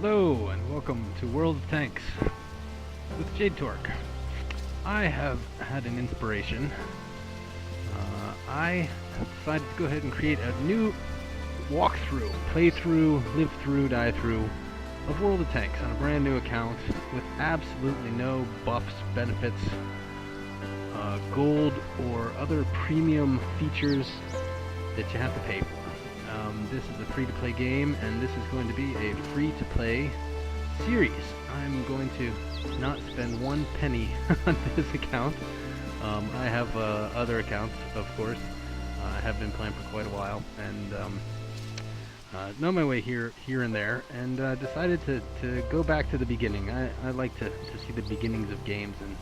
Hello and welcome to World of Tanks with Jadetorc. I have had an inspiration. I have decided to go ahead and create a new walkthrough, playthrough, live through, die through of World of Tanks on a brand new account with absolutely no buffs, benefits, gold, or other premium features that you have to pay for. This is a free-to-play game, and this is going to be a free-to-play series. I'm going to not spend one penny on this account. I have other accounts, of course. I have been playing for quite a while, and know my way here and there, and decided to go back to the beginning. I like to see the beginnings of games and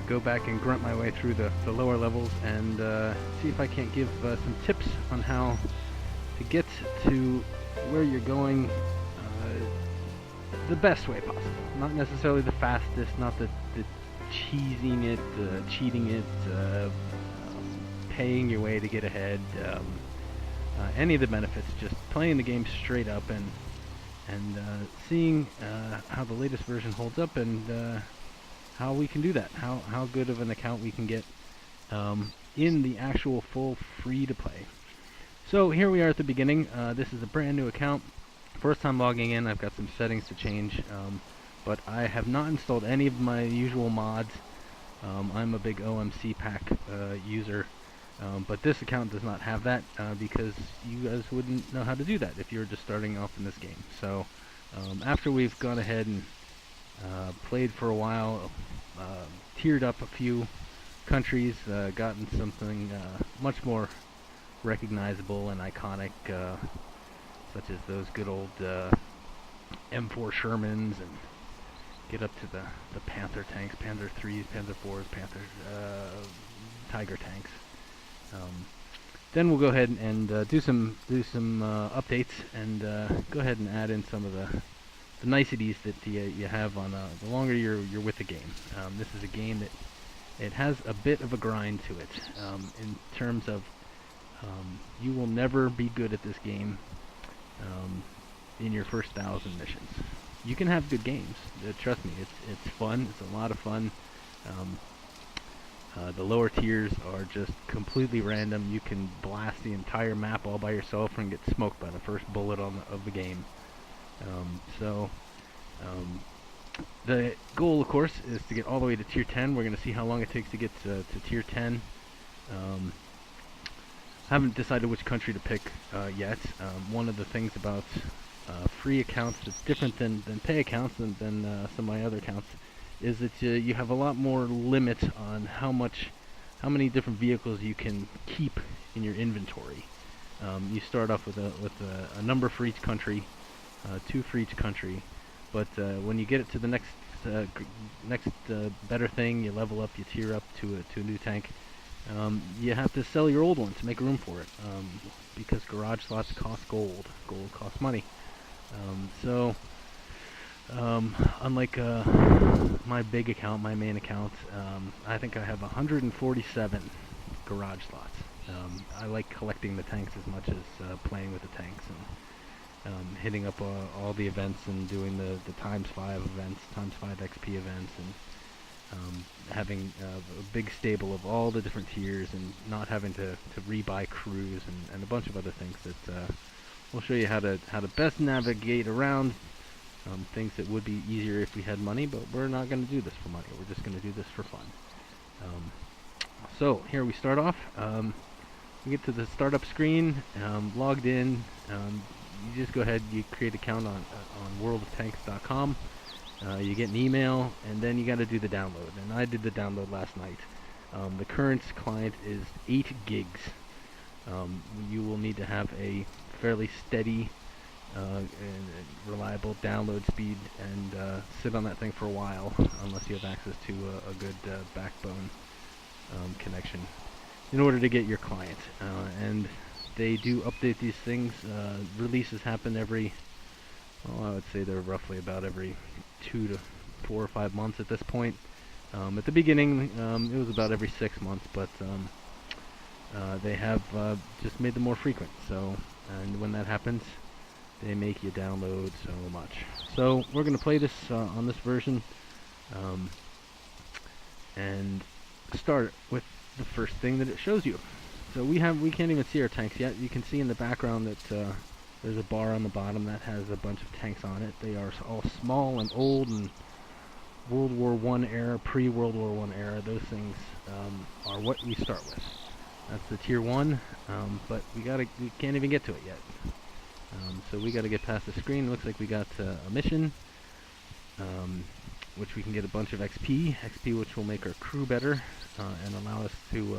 go back and grunt my way through the lower levels and see if I can't give some tips on how to get to where you're going the best way possible. Not necessarily the fastest, not the cheesing it, cheating it, paying your way to get ahead, any of the benefits, just playing the game straight up and seeing how the latest version holds up and how we can do that, how good of an account we can get in the actual full free-to-play. So here we are at the beginning. This is a brand new account. First time logging in. I've got some settings to change, but I have not installed any of my usual mods. I'm a big OMC pack user, but this account does not have that because you guys wouldn't know how to do that if you were just starting off in this game. So after we've gone ahead and played for a while, tiered up a few countries, gotten something much more recognizable and iconic, such as those good old M4 Shermans, and get up to the Panther tanks, Panther 3s, Panther 4s, Panther Tiger tanks. Then we'll go ahead and do some updates and go ahead and add in some of the niceties that you have on the longer you're with the game. This is a game that it has a bit of a grind to it in terms of you will never be good at this game in your first 1,000 missions. You can have good games. Trust me, it's fun. It's a lot of fun. The lower tiers are just completely random. You can blast the entire map all by yourself and get smoked by the first bullet of the game. The goal, of course, is to get all the way to tier 10. We're going to see how long it takes to get to tier 10. Haven't decided which country to pick yet. One of the things about free accounts that's different than pay accounts and than some of my other accounts is that you have a lot more limit on how many different vehicles you can keep in your inventory. You start off with a number for each country. 2 for each country, but when you get it to the next better thing, you level up, you tier up to a new tank. You have to sell your old one to make room for it, because garage slots cost gold. Gold costs money. Unlike my big account, my main account, I think I have 147 garage slots. I like collecting the tanks as much as playing with the tanks and hitting up all the events and doing the times 5 events, times 5 XP events, and having a big stable of all the different tiers and not having to rebuy crews and a bunch of other things that we'll show you how to best navigate around things that would be easier if we had money, but we're not going to do this for money. We're just going to do this for fun. So here we start off. We get to the startup screen, logged in. You just go ahead, you create an account on worldoftanks.com. You get an email, and then you got to do the download. And I did the download last night. The current client is 8 gigs. You will need to have a fairly steady and reliable download speed and sit on that thing for a while, unless you have access to a good backbone connection in order to get your client. And they do update these things. Releases happen every, I would say they're roughly about every 2 to 4 or 5 months at this point. At the beginning, it was about every 6 months, but they have just made them more frequent. So, and when that happens, They make you download so much. So we're going to play this on this version, and start with the first thing that it shows you. So we can't even see our tanks yet. You can see in the background that there's a bar on the bottom that has a bunch of tanks on it. They are all small and old and World War I era, pre-World War I era. Those things are what we start with. That's the tier 1, but we can't even get to it yet. So we got to get past the screen. Looks like we got a mission, which we can get a bunch of XP, which will make our crew better and allow us to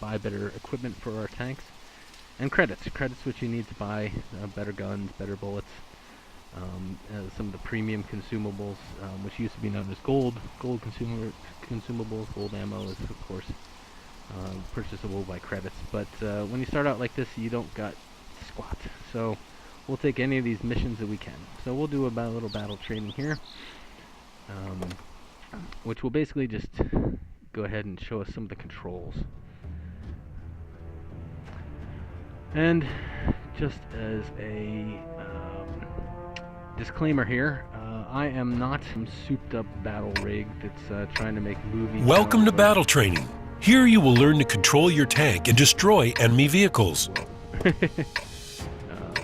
buy better equipment for our tanks, and credits which you need to buy better guns, better bullets, some of the premium consumables, which used to be known as gold consumables. Gold ammo is of course purchasable by credits, but when you start out like this, you don't got squat. So we'll take any of these missions that we can. So we'll do a little battle training here, which will basically just go ahead and show us some of the controls. And just as a disclaimer here, I am not some souped up battle rig that's trying to make movies. Welcome to battle training. Here you will learn to control your tank and destroy enemy vehicles.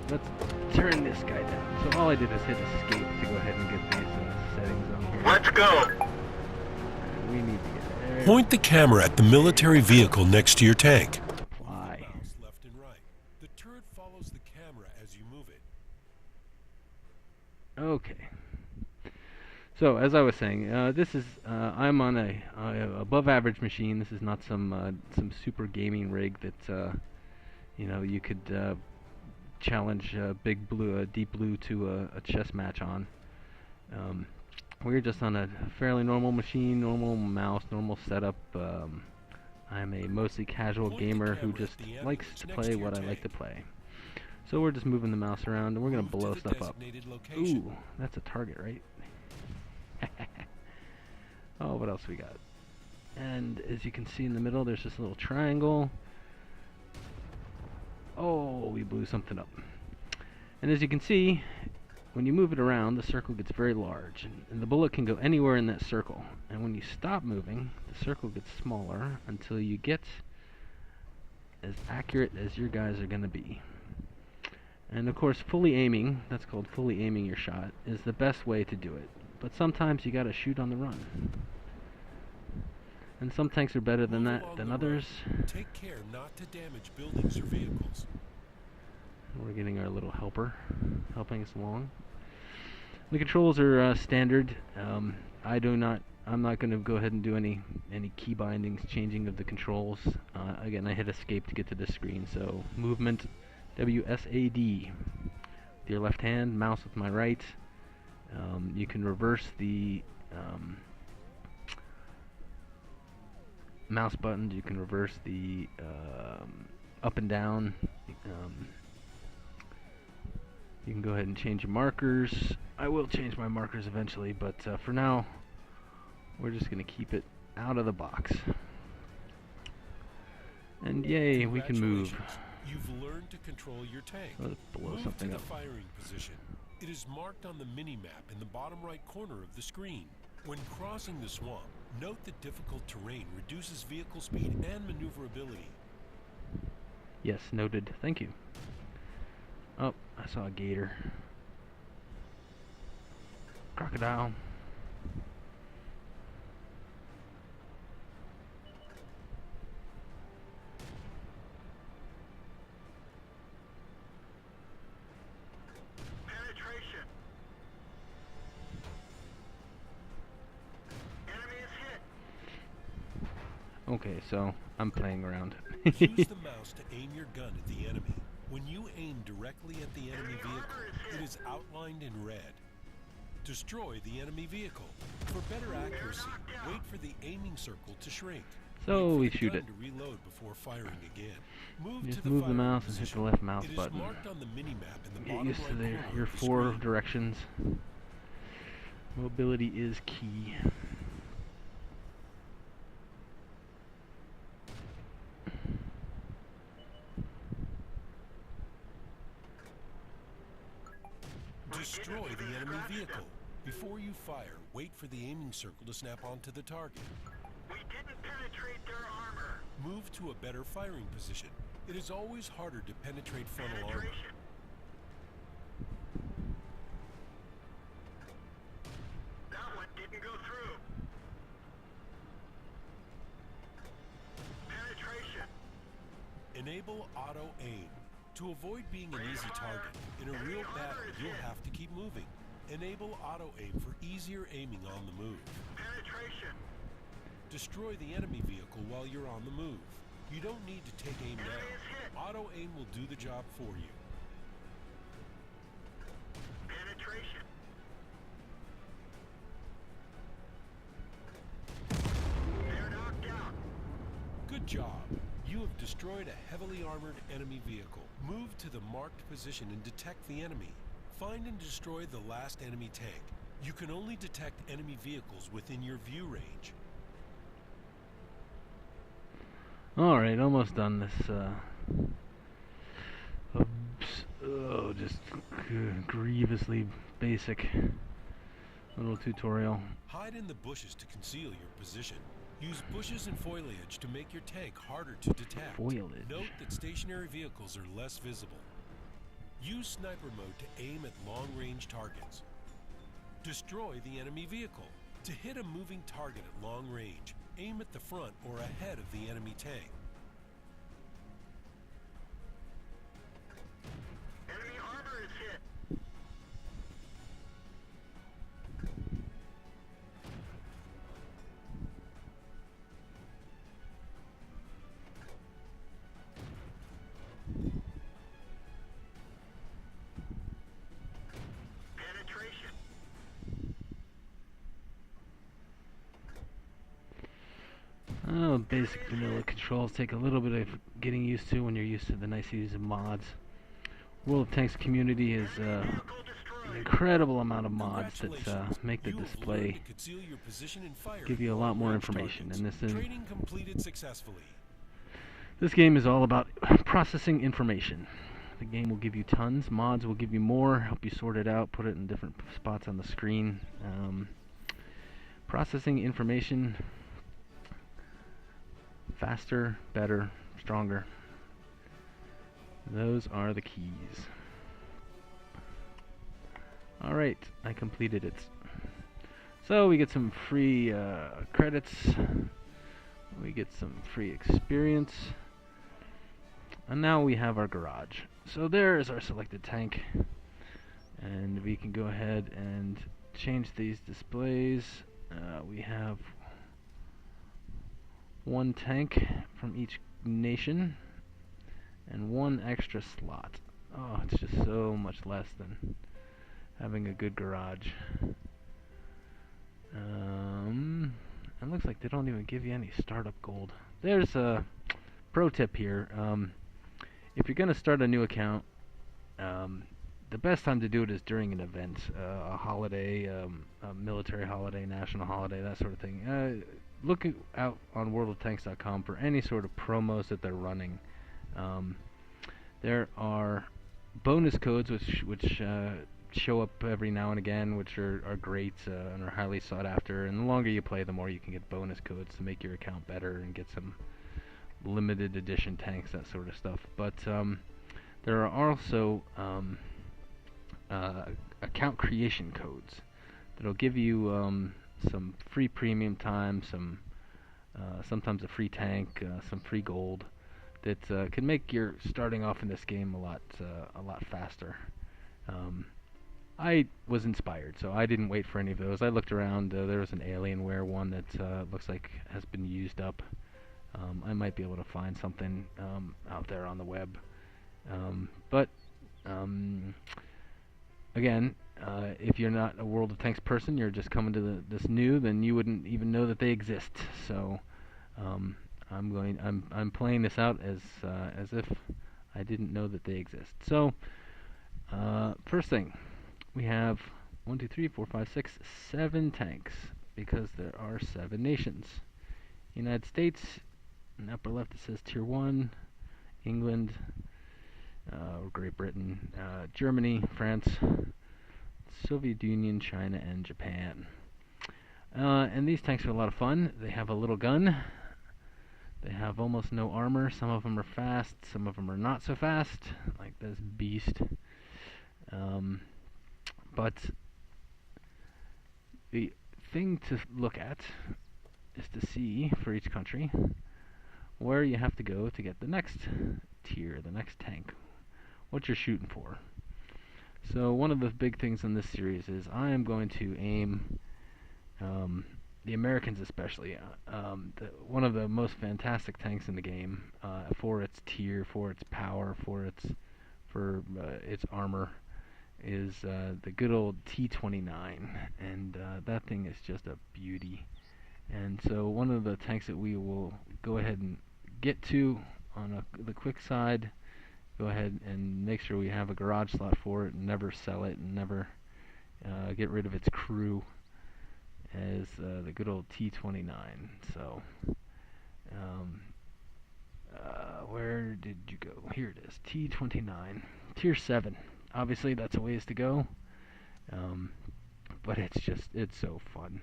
Let's turn this guy down. So all I did is hit escape to go ahead and get these settings on here. Let's go! We need to get there. Point the camera at the military vehicle next to your tank. Fly. Left and right. The turret follows the camera as you move it. Okay. So as I was saying, this is I'm on a above average machine. This is not some super gaming rig that you could challenge Big Blue, Deep Blue to a chess match on. We're just on a fairly normal machine, normal mouse, normal setup. I'm a mostly casual gamer who just likes to play what I like to play. So we're just moving the mouse around and we're gonna blow stuff up. Ooh, that's a target, right? Oh, what else we got? And as you can see in the middle, there's this little triangle. Oh, we blew something up. And as you can see, when you move it around, the circle gets very large, and the bullet can go anywhere in that circle. And when you stop moving, the circle gets smaller until you get as accurate as your guys are going to be. And of course, fully aiming, that's called fully aiming your shot, is the best way to do it. But sometimes you got to shoot on the run. And some tanks are better than that than others. Take care not to damage buildings or vehicles. We're getting our little helper helping us along. The controls are standard. I'm not going to go ahead and do any key bindings, changing of the controls. Again, I hit escape to get to this screen. So movement, WSAD with your left hand, mouse with my right. You can reverse the mouse buttons. You can reverse the up and down. You can go ahead and change your markers. I will change my markers eventually, but for now, we're just going to keep it out of the box. And yay, we can move. You've learned to control your tank. Let's blow Move something to up. the firing position. It is marked on the mini-map in the bottom right corner of the screen. When crossing the swamp, note that difficult terrain reduces vehicle speed and maneuverability. Yes, noted. Thank you. Oh, I saw a gator. Crocodile. Penetration. Enemy is hit. Okay, so I'm playing around. Use the mouse to aim your gun at the enemy. When you aim directly at the enemy vehicle, it is outlined in red. Destroy the enemy vehicle. For better accuracy, wait for the aiming circle to shrink. So we Wait for the shoot gun it. to reload before firing again. Move Just to move the firing mouse and hit the position. left mouse It is button. marked on the mini-map in the Get bottom used to right corner your of the 4 screen. directions. Mobility is key. Destroy the enemy vehicle. Before you fire, wait for the aiming circle to snap onto the target. We didn't penetrate their armor. Move to a better firing position. It is always harder to penetrate frontal armor. Penetration. That one didn't go through. Penetration. Enable auto aim. To avoid being an easy target, in a real battle, you'll have to keep moving. Enable auto aim for easier aiming on the move. Penetration. Destroy the enemy vehicle while you're on the move. You don't need to take aim Enemy is hit. now. Auto aim will do the job for you. Penetration. They're knocked out. Good job. You have destroyed a heavily armored enemy vehicle. Move to the marked position and detect the enemy. Find and destroy the last enemy tank. You can only detect enemy vehicles within your view range. Alright, almost done this, just grievously basic little tutorial. Hide in the bushes to conceal your position. Use bushes and foliage to make your tank harder to detect. Foliage. Note that stationary vehicles are less visible. Use sniper mode to aim at long-range targets. Destroy the enemy vehicle. To hit a moving target at long range, aim at the front or ahead of the enemy tank. Enemy armor is hit. Penetration. Oh, basic vanilla controls take a little bit of getting used to when you're used to the niceties of mods. World of Tanks community is Vehicle an destroyed. incredible amount of mods that Congratulations. make the You have learned display to conceal your position and fire give at you a lot more long-range information. targets. And Training completed successfully. this game is all about processing information. The game will give you tons, mods will give you more, help you sort it out, put it in different spots on the screen. Processing information faster, better, stronger. Those are the keys. Alright, I completed it. So we get some free credits. We get some free experience. And now we have our garage. So there is our selected tank. And we can go ahead and change these displays. We have one tank from each nation and one extra slot. Oh, it's just so much less than having a good garage. It looks like they don't even give you any startup gold. There's a pro tip here. If you're going to start a new account, the best time to do it is during an event, a holiday, a military holiday, national holiday, that sort of thing. Look out on worldoftanks.com for any sort of promos that they're running. There are bonus codes which show up every now and again, which are great and are highly sought after. And the longer you play, the more you can get bonus codes to make your account better and get some limited edition tanks, that sort of stuff. But there are also account creation codes that'll give you some free premium time, sometimes a free tank, some free gold that can make your starting off in this game a lot faster. I was inspired, so I didn't wait for any of those. I looked around. There was an Alienware one that looks like has been used up. I might be able to find something out there on the web. But again, if you're not a World of Tanks person, you're just coming to this new, then you wouldn't even know that they exist. So I'm playing this out as if I didn't know that they exist. So first thing, we have 1, 2, 3, 4, 5, 6, 7 tanks because there are 7 nations. United States, in the upper left it says Tier 1, England, Great Britain, Germany, France, Soviet Union, China, and Japan. And these tanks are a lot of fun. They have a little gun. They have almost no armor. Some of them are fast, some of them are not so fast, like this beast. But the thing to look at is to see, for each country, where you have to go to get the next tier, the next tank, what you're shooting for. So one of the big things in this series is I am going to aim, the Americans especially, one of the most fantastic tanks in the game, for its tier, for its power, for its armor, is the good old T-29, and that thing is just a beauty. And so one of the tanks that we will go ahead and get to on the quick side, go ahead and make sure we have a garage slot for it and never sell it and never get rid of its crew, as the good old T-29. So where did you go? Here it is, T-29, tier 7. Obviously that's a ways to go, but it's so fun.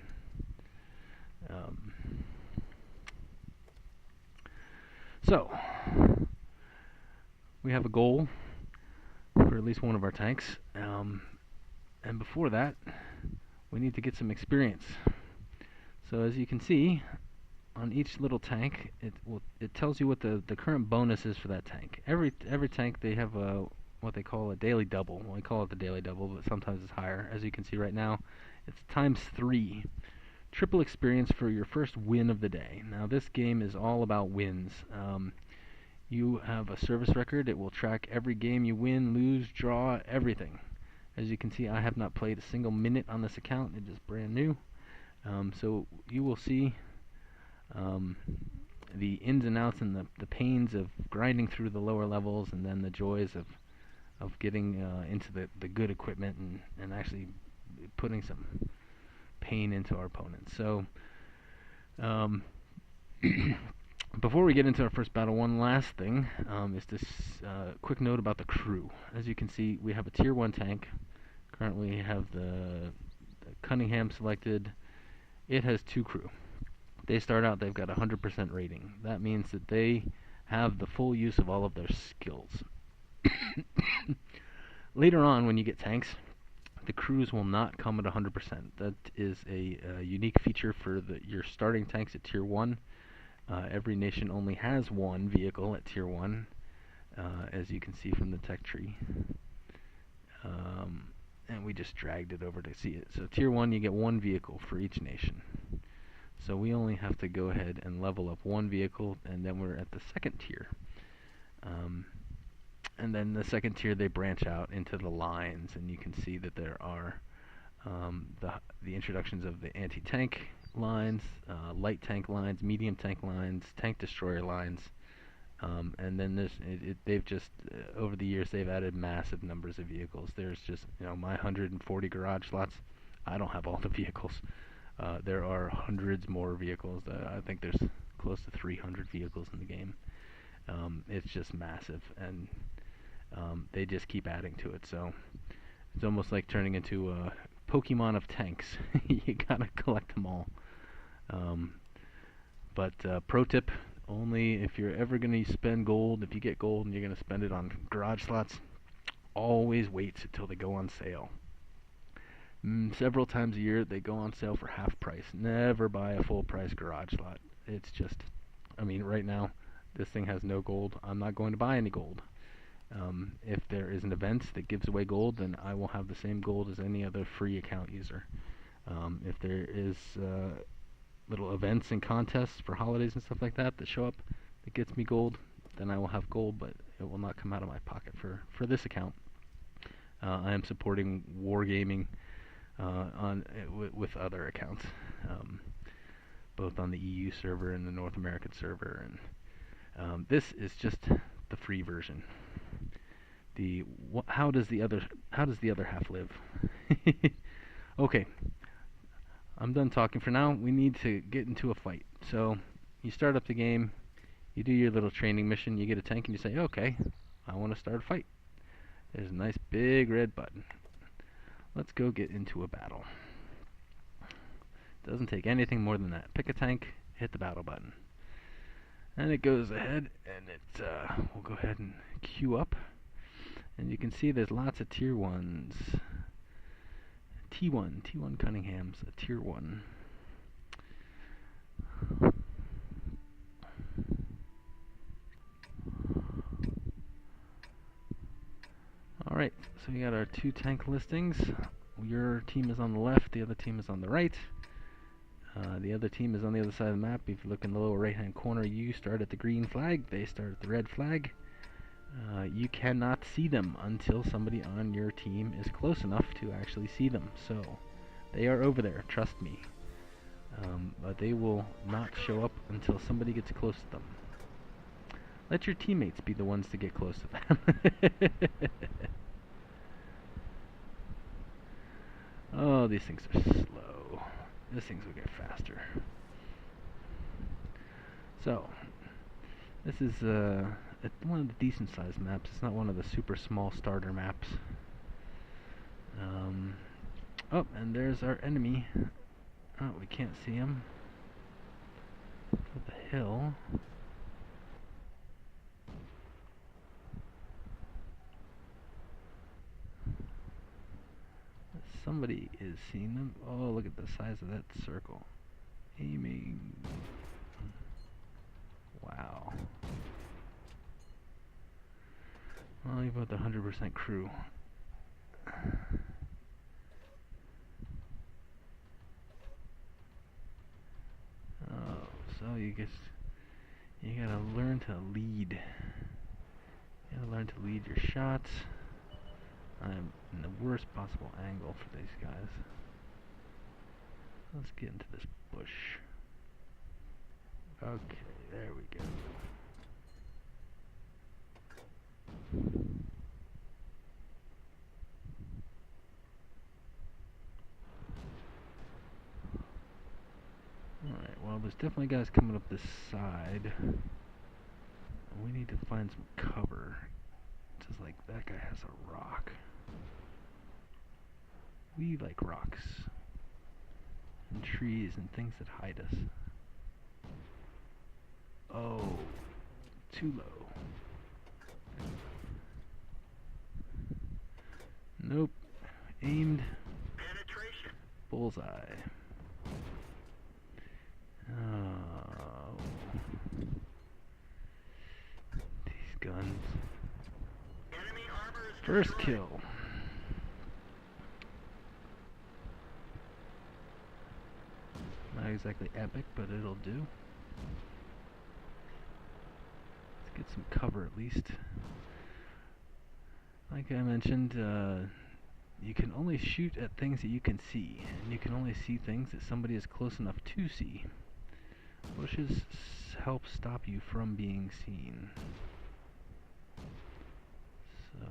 So we have a goal for at least one of our tanks, and before that we need to get some experience. So as you can see on each little tank, it tells you what the current bonus is for that tank. Every tank, they have what they call a daily double. Well, we call it the daily double, but sometimes it's higher. As you can see right now, it's ×3. Triple experience for your first win of the day. Now this game is all about wins. You have a service record. It will track every game you win, lose, draw, everything. As you can see, I have not played a single minute on this account. It is brand new. So you will see the ins and outs and the pains of grinding through the lower levels, and then the joys of getting into the good equipment and actually putting some pain into our opponents. So before we get into our first battle, one last thing is this quick note about the crew. As you can see, we have a tier 1 tank. Currently we have the Cunningham selected. It has 2 crew. They start out, they've got 100% rating. That means that they have the full use of all of their skills. Later on, when you get tanks, the crews will not come at 100%. That is a unique feature for your starting tanks at tier 1. Every nation only has 1 vehicle at tier 1, as you can see from the tech tree. And we just dragged it over to see it. So tier 1, you get 1 vehicle for each nation. So we only have to go ahead and level up 1 vehicle, and then we're at the second tier. And then the second tier, they branch out into the lines, and you can see that there are the introductions of the anti-tank lines, light tank lines, medium tank lines, tank destroyer lines, and then they've just over the years they've added massive numbers of vehicles. There's just my 140 garage slots. I don't have all the vehicles. There are hundreds more vehicles. I think there's close to 300 vehicles in the game. It's just massive, and they just keep adding to it. So it's almost like turning into a Pokemon of tanks. You gotta collect them all. But pro tip, only if you're ever going to spend gold, if you get gold and you're going to spend it on garage slots, always wait until they go on sale. Several times a year they go on sale for half price. Never buy a full price garage slot. It's just, right now this thing has no gold. I'm not going to buy any gold. If there is an event that gives away gold, then I will have the same gold as any other free account user. If there is little events and contests for holidays and stuff like that show up that gets me gold, then I will have gold, but it will not come out of my pocket for this account. I am supporting wargaming with other accounts, both on the EU server and the North American server, and this is just the free version. How does the other half live? Okay, I'm done talking for now. We need to get into a fight. So you start up the game, you do your little training mission, you get a tank, and you say, okay, I want to start a fight. There's a nice big red button. let's go get into a battle. Doesn't take anything more than that. Pick a tank, hit the battle button. And it goes ahead, and we'll go ahead and queue up. And you can see there's lots of tier 1s. T1 Cunningham's a tier 1. Alright, so we got our 2 tank listings. Your team is on the left, the other team is on the right. The other team is on the other side of the map. If you look in the lower right hand corner, you start at the green flag, they start at the red flag. You cannot see them until somebody on your team is close enough to actually see them. So, they are over there, trust me. But they will not show up until somebody gets close to them. Let your teammates be the ones to get close to them. Oh, these things are slow. These things will get faster. So, this is one of the decent sized maps. It's not one of the super small starter maps. Oh, and there's our enemy. Oh, we can't see him. Up the hill. Somebody is seeing them. Oh, look at the size of that circle. Aiming. Wow. Well, even with the 100% crew. Oh, so you gotta learn to lead. You gotta learn to lead your shots. I'm in the worst possible angle for these guys. Let's get into this bush. Okay, there we go. Alright, well there's definitely guys coming up this side. We need to find some cover. Just like that guy has a rock. We like rocks and trees and things that hide us. Oh, too low. Nope. Aimed. Penetration. Bullseye. Oh. These guns. Enemy armor is First destroyed. kill. Not exactly epic, but it'll do. Let's get some cover at least. Like I mentioned, you can only shoot at things that you can see, and you can only see things that somebody is close enough to see. Bushes help stop you from being seen. So,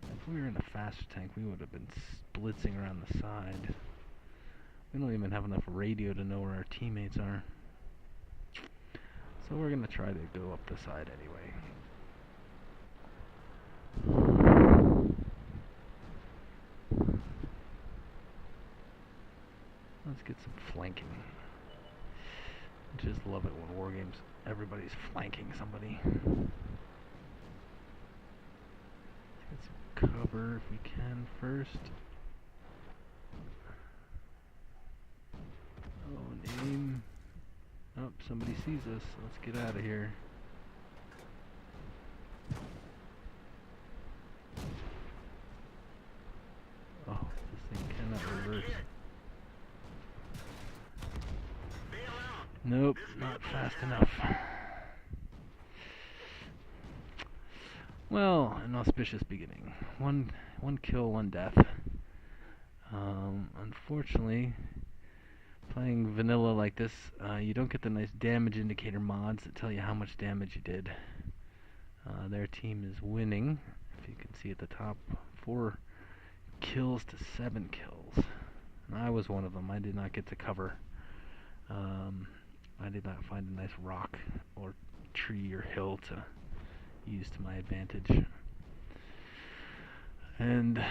if we were in a faster tank, we would have been blitzing around the side. We don't even have enough radio to know where our teammates are. So we're gonna try to go up the side anyway. Let's get some flanking. I just love it when war games, everybody's flanking somebody. Let's get some cover if we can first. Oh, and aim. Oh, somebody sees us. Let's get out of here. Oh, this thing cannot reverse. Bail out. Nope, not fast enough. Well, an auspicious beginning. One kill, one death. Unfortunately, playing vanilla like this, you don't get the nice damage indicator mods that tell you how much damage you did. Their team is winning, if you can see at the top, 4 kills to 7 kills. And I was one of them. I did not get to cover. I did not find a nice rock or tree or hill to use to my advantage. And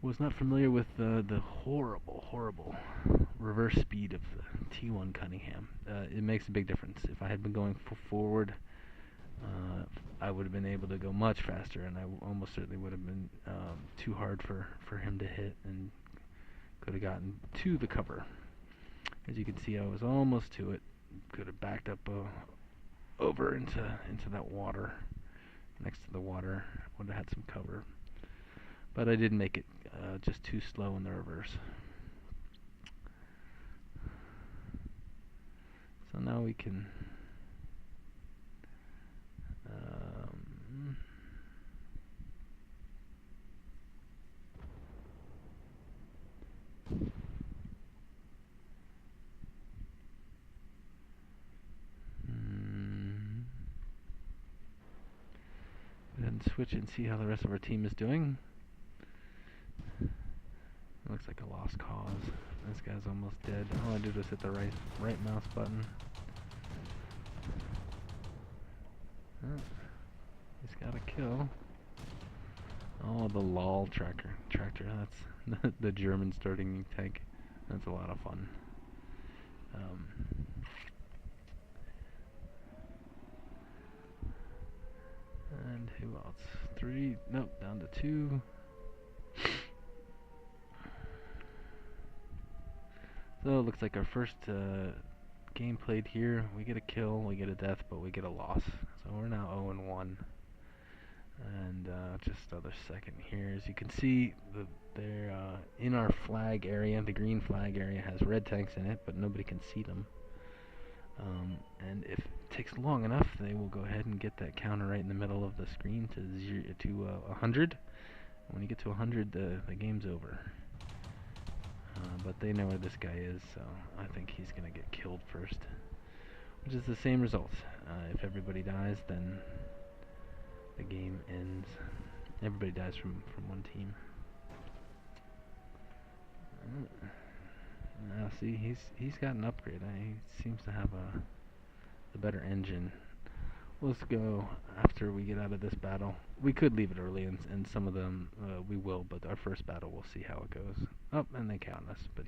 Was not familiar with the horrible reverse speed of the T1 Cunningham. It makes a big difference. If I had been going forward, I would have been able to go much faster, and I almost certainly would have been too hard for him to hit, and could have gotten to the cover. As you can see, I was almost to it. Could have backed up over into that water. Next to the water, would have had some cover. But I didn't make it, just too slow in the reverse. So now we can go ahead and switch it and see how the rest of our team is doing. It looks like a lost cause. This guy's almost dead. All I did was hit the right mouse button. Oh, he's got a kill. Oh, the LOL tractor. That's the German starting tank. That's a lot of fun. And who else? 3. Nope, down to 2. So it looks like our first game played here. We get a kill, we get a death, but we get a loss. So we're now 0-1. And just another second here. As you can see, they're in our flag area. The green flag area has red tanks in it, but nobody can see them. And if it takes long enough, they will go ahead and get that counter right in the middle of the screen to 100. When you get to 100, the game's over. But they know where this guy is, so I think he's going to get killed first. Which is the same result. If everybody dies, then the game ends. Everybody dies from one team. Now see, he's got an upgrade. He seems to have a better engine. Let's go after we get out of this battle. We could leave it early, and some of them we will, but our first battle we'll see how it goes. Oh, and they count us, but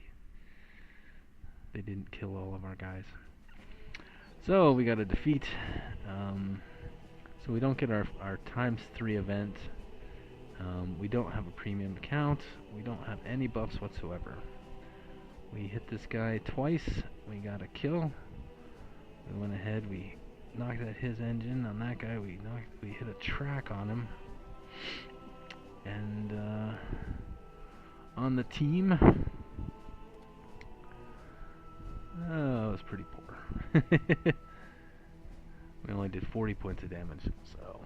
they didn't kill all of our guys. So we got a defeat. So we don't get our ×3 event. We don't have a premium account. We don't have any buffs whatsoever. We hit this guy twice. We got a kill. We went ahead. We knocked at his engine. On that guy, we hit a track on him. And on the team, oh, it was pretty poor. We only did 40 points of damage, so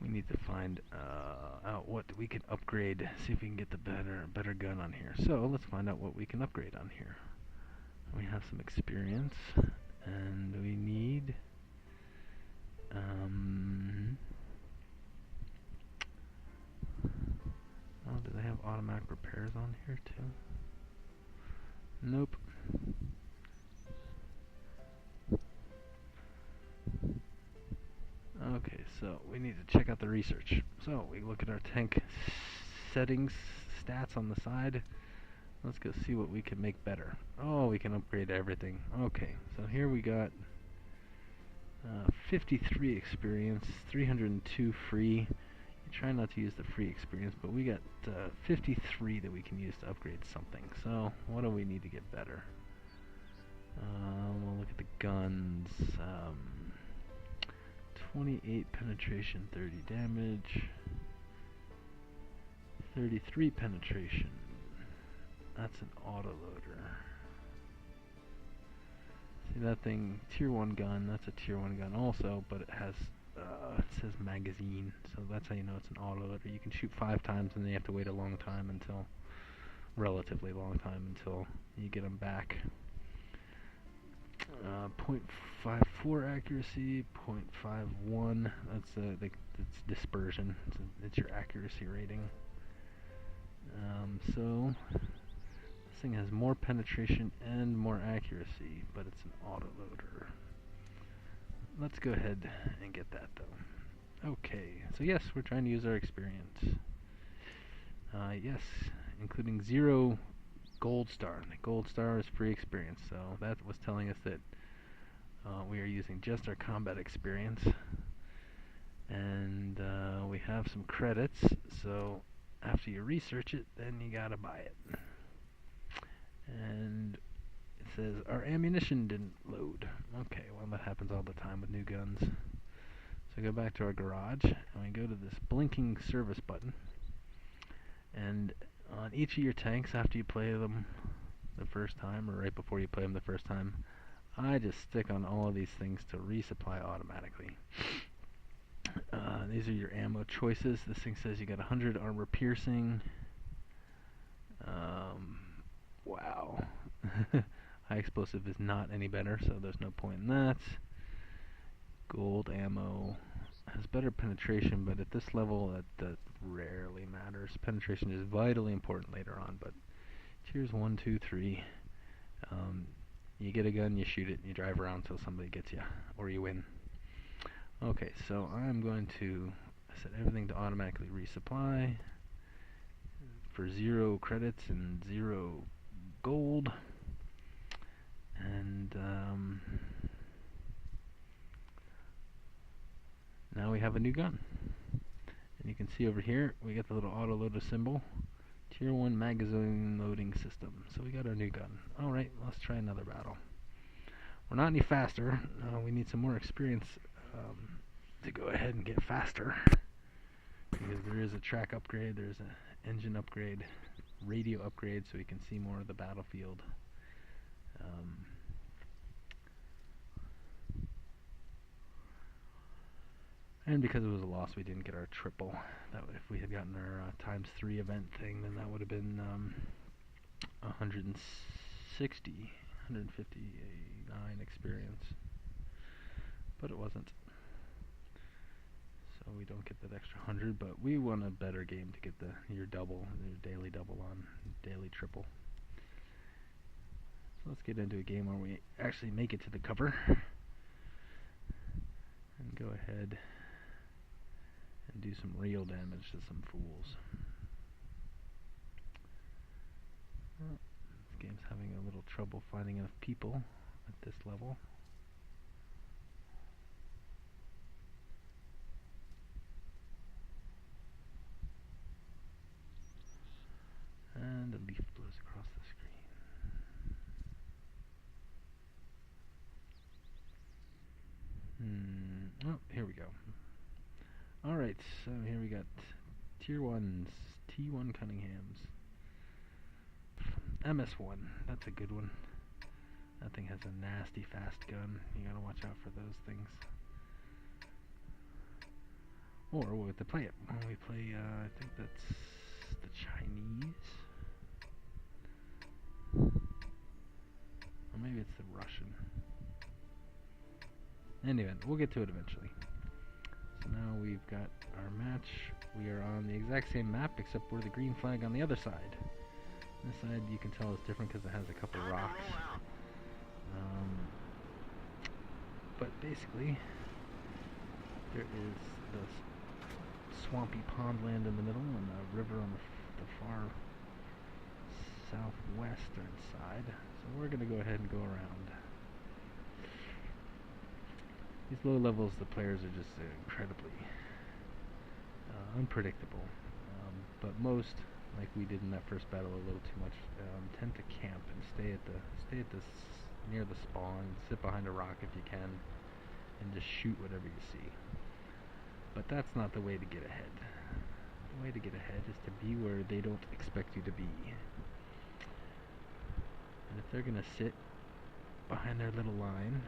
we need to find out what we can upgrade. See if we can get the better gun on here. So let's find out what we can upgrade on here. We have some experience, and we need oh, do they have automatic repairs on here too? Nope. Okay, so we need to check out the research. So we look at our tank settings, stats on the side. Let's go see what we can make better. Oh, we can upgrade everything. Okay, so here we got 53 experience, 302 free. You try not to use the free experience, but we got 53 that we can use to upgrade something. So what do we need to get better? We'll look at the guns. 28 penetration, 30 damage, 33 penetration. That's an autoloader. See that thing, tier 1 gun, that's a tier 1 gun also, but it has, it says magazine, so that's how you know it's an autoloader. You can shoot 5 times and then you have to wait a long time until, relatively long time until you get them back. 0.54 accuracy, 0.51, that's dispersion, it's your accuracy rating. So this thing has more penetration and more accuracy, but it's an autoloader. Let's go ahead and get that though. Okay, so yes, we're trying to use our experience. Yes, including 0 gold star. The gold star is free experience, so that was telling us that we are using just our combat experience. And we have some credits, so after you research it, then you gotta buy it. And it says our ammunition didn't load. Okay, well that happens all the time with new guns. So go back to our garage, and we go to this blinking service button. And on each of your tanks, after you play them the first time, or right before you play them the first time, I just stick on all of these things to resupply automatically. These are your ammo choices. This thing says you got 100 armor piercing. Wow. High explosive is not any better, so there's no point in that. Gold ammo has better penetration, but at this level that rarely matters. Penetration is vitally important later on, but tiers 1, 2, 3. You get a gun, you shoot it, and you drive around till somebody gets you, or you win. Okay, so I'm going to set everything to automatically resupply for 0 credits and 0 gold. And now we have a new gun. And you can see over here, we get the little auto-loader symbol. Tier 1 magazine loading system. So we got our new gun. Alright, let's try another battle. We're not any faster. We need some more experience to go ahead and get faster. Because there is a track upgrade, there's an engine upgrade, radio upgrade, so we can see more of the battlefield. And because it was a loss, we didn't get our triple. That if we had gotten our ×3 event thing, then that would have been 159 experience. But it wasn't. So we don't get that extra 100, but we want a better game to get your double, your daily double on, daily triple. So let's get into a game where we actually make it to the cover. And go ahead and do some real damage to some fools. Well, this game's having a little trouble finding enough people at this level. And a leaf blows across the screen. Oh, here we go. Alright, so here we got tier 1s, T1 Cunninghams. MS1, that's a good one. That thing has a nasty fast gun. You gotta watch out for those things. Or we'll have to play it. When we play, I think that's the Chinese. Or maybe it's the Russian. Anyway, we'll get to it eventually. So now we've got our match. We are on the exact same map, except we're the green flag on the other side. This side you can tell is different because it has a couple rocks. But basically, there is the swampy pond land in the middle and a river on the far southwestern side. So we're going to go ahead and go around. These low levels, the players are just incredibly unpredictable. But most, like we did in that first battle a little too much, tend to camp and stay at the near the spawn, sit behind a rock if you can, and just shoot whatever you see. But that's not the way to get ahead. The way to get ahead is to be where they don't expect you to be. And if they're gonna sit behind their little line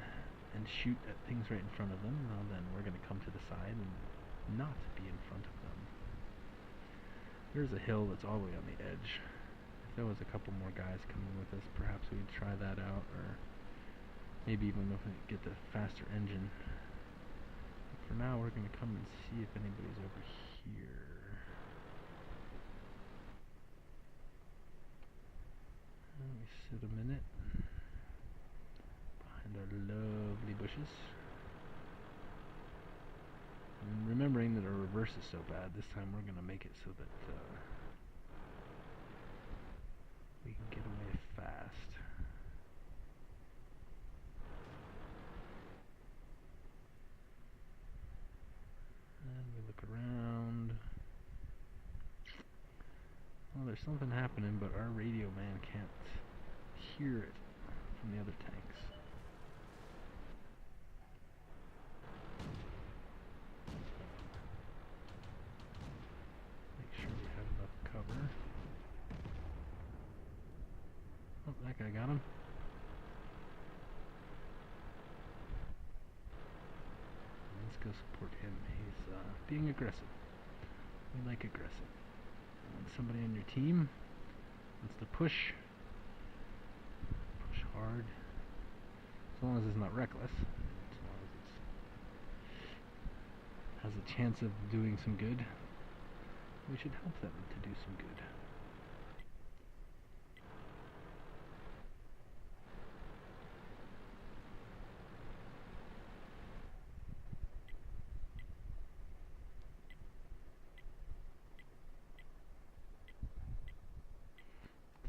and shoot at things right in front of them, well then we're gonna come to the side and not be in front of them. There's a hill that's all the way on the edge. If there was a couple more guys coming with us, perhaps we'd try that out, or maybe even if we get the faster engine. But for now, we're going to come and see if anybody's over here. And we sit a minute behind our lovely bushes. And remembering that our reverse is so bad, this time we're going to make it so that there's something happening, but our radio man can't hear it from the other tanks. Make sure we have enough cover. Oh, that guy got him. Let's go support him. He's being aggressive. We like aggressive. Somebody on your team wants to push hard, as long as it's not reckless, as long as it has a chance of doing some good. We should help them to do some good.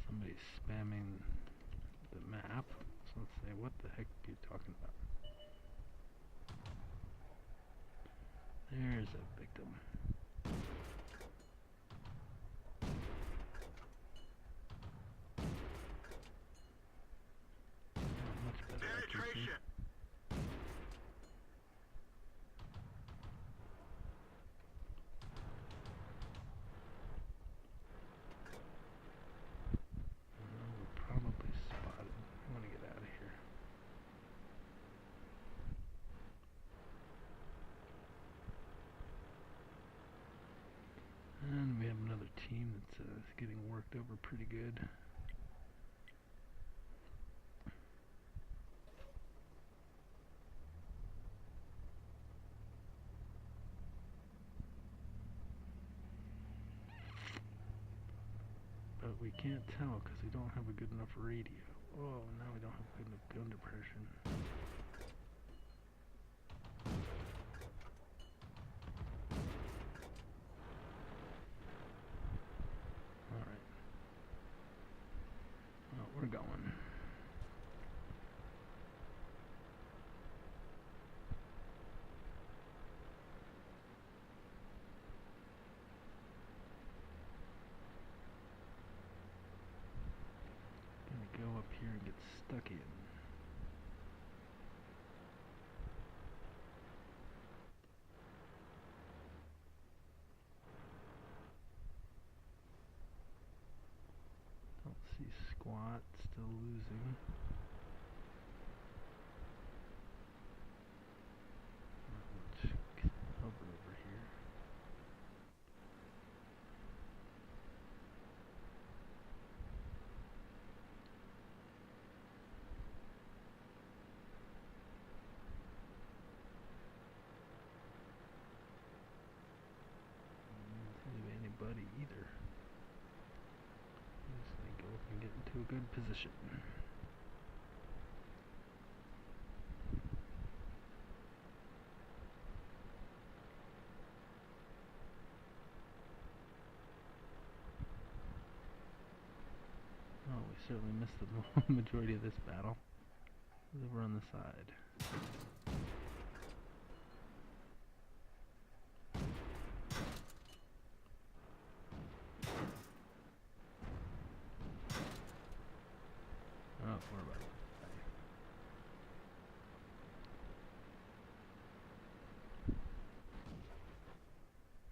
Somebody's spamming the map, so let's say, what the heck are you talking about? There's a victim. Much better accuracy. We're probably spotted. I want to get out of here. And we have another team that's getting worked over pretty good. But we can't tell because we don't have a good enough radio. Oh, now we don't have good enough gun depression. Alright. Well, we're going. Gonna go up here and get stuck in. Don't see squat, still losing. Not much cover over here. Doesn't seem to be anybody either. I'm just gonna go up and get into a good position. Oh, we certainly missed the majority of this battle. It's over on the side. Oh, we're about to die.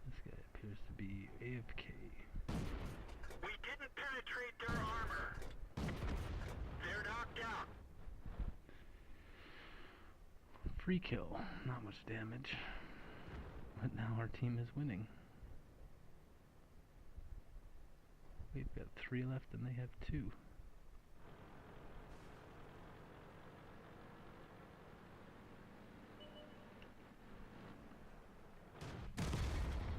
This guy appears to be AFK. We didn't penetrate their armor. They're knocked out. Free kill, not much damage. But now our team is winning. We've got 3 left and they have 2.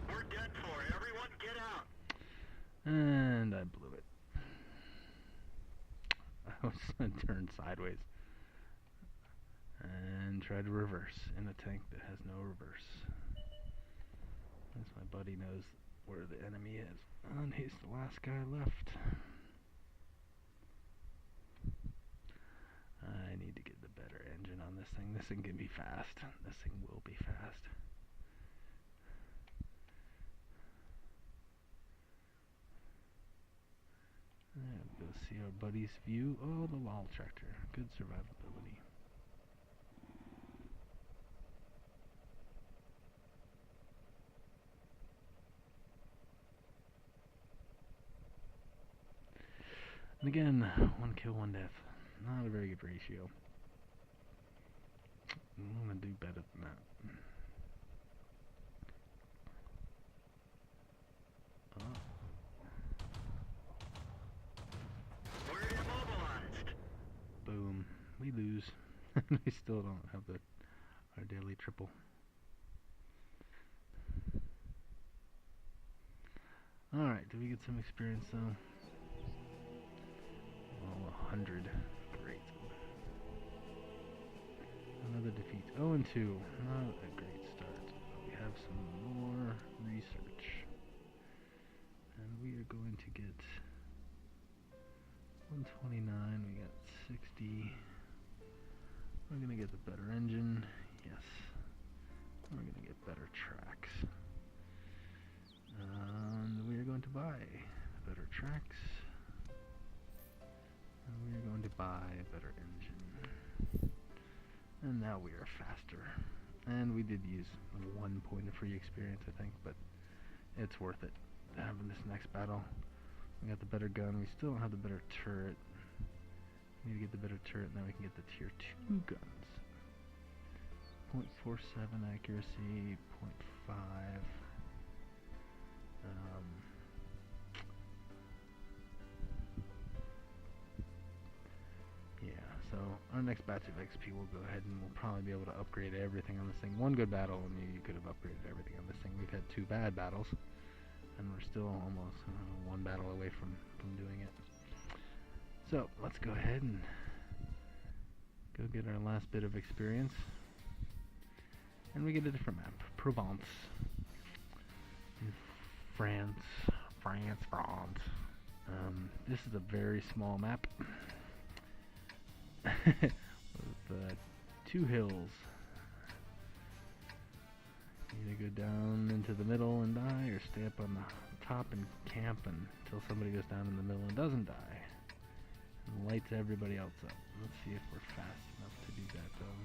We're done for. Everyone get out. And I blew it. I was gonna turn sideways and try to reverse in a tank that has no reverse. As my buddy knows where the enemy is. And he's the last guy left. I need to get the better engine on this thing. This thing can be fast. This thing will be fast. see our buddy's view. Oh, the wall tractor. Good survivability. And again, 1 kill, 1 death. Not a very good ratio. I'm gonna do better than that. Oh. We're immobilized. Boom. We lose. We still don't have our daily triple. Alright, did we get some experience though? Oh, 100. Great. Another defeat. 0 and 2. Not a great start. But we have some more research. And we are going to get 129. We got 60. We're going to get the better engine. Yes. We're going to get better tracks. And we are going to buy better tracks. And we are going to buy a better engine. And now we are faster. And we did use 1 point of free experience, I think, but it's worth it. Having this next battle. We got the better gun. We still don't have the better turret. We need to get the better turret, and then we can get the tier 2 guns. 0.47 accuracy, 0.5. Yeah, so our next batch of XP will go ahead and we'll probably be able to upgrade everything on this thing. 1 good battle and you could have upgraded everything on this thing. We've had 2 bad battles and we're still almost 1 battle away from doing it. So let's go ahead and go get our last bit of experience. And we get a different map. Provence. In France. This is a very small map. With 2 hills. You either go down into the middle and die, or stay up on the top and camp until somebody goes down in the middle and doesn't die. And lights everybody else up. Let's see if we're fast enough to do that though.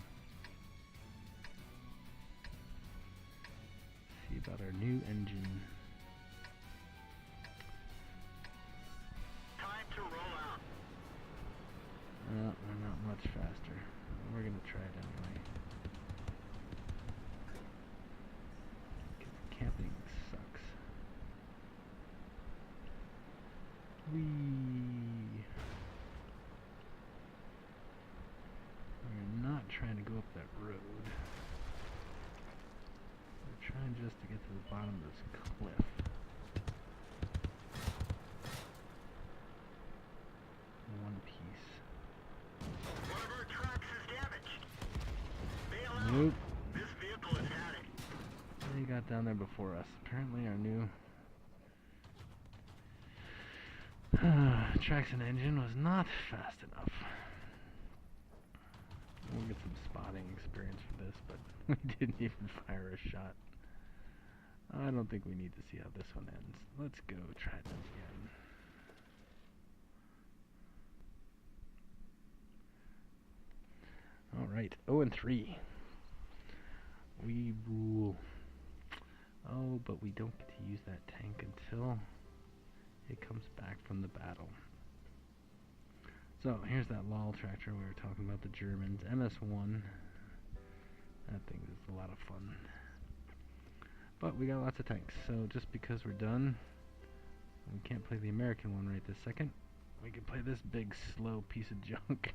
See about our new engine. Time to roll out. We're not much faster. We're gonna try it anyway. Camping sucks. We're not trying to go up that road. We're trying just to get to the bottom of this cliff. One piece. One of our tracks is damaged. Bail out. Nope. This vehicle has had it. They got down there before us. Apparently our new traction engine was not fast enough. We'll get some spotting experience for this, but we didn't even fire a shot. I don't think we need to see how this one ends. Let's go try that again. Alright, 0 and 3. We rule. Oh, but we don't get to use that tank until it comes back from the battle. So, here's that LOL tractor we were talking about, the Germans. MS-1. That thing is a lot of fun. But we got lots of tanks, so just because we're done, we can't play the American one right this second. We can play this big, slow piece of junk.